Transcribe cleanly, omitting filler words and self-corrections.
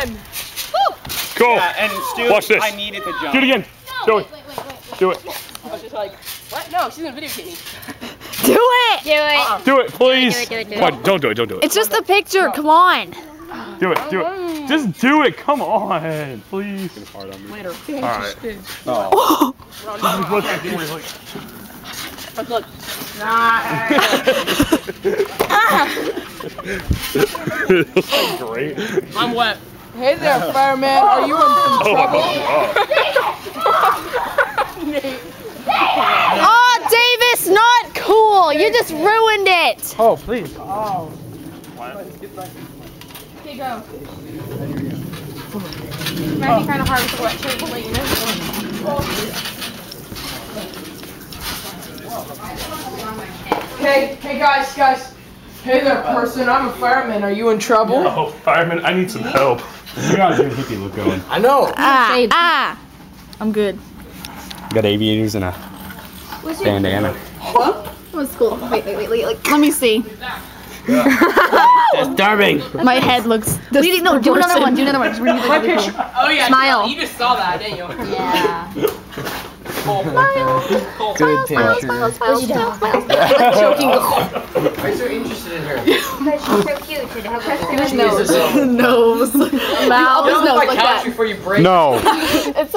again. Cool. Yeah, and Stu, Watch this. I needed to jump. Do it again. Do it. Do it. I was just like, what? No, she's gonna videotape me. Do it! Do it. Do it, please. Do it. Come on, don't do it. Don't do it. It's just a picture, come on. Do it. Do it. Just do it. Come on, please. Later. Alright. Oh. Look. Great. I'm wet. Hey there, fireman. Are you in some trouble? Oh, Davis, not cool. You just ruined it. Oh, please. Okay, go. Might be kind of hard with the wet trampoline. Hey guys. Hey there, person. I'm a fireman. Are you in trouble? Oh, fireman, I need some help. You got a good hippie look going. I know. I'm good. Got aviators and a bandana. What's cool? Wait. Let me see. Disturbing. My head looks. No, do another one. Do another one. It's really, really, really cool. Oh yeah. Smile. You just saw that, didn't you? Yeah. Good picture. Smile. Choking. Why are you so interested in her? Because she's so cute. And her His nose. Nose. Mouth. His nose like that. Before you break. No. It's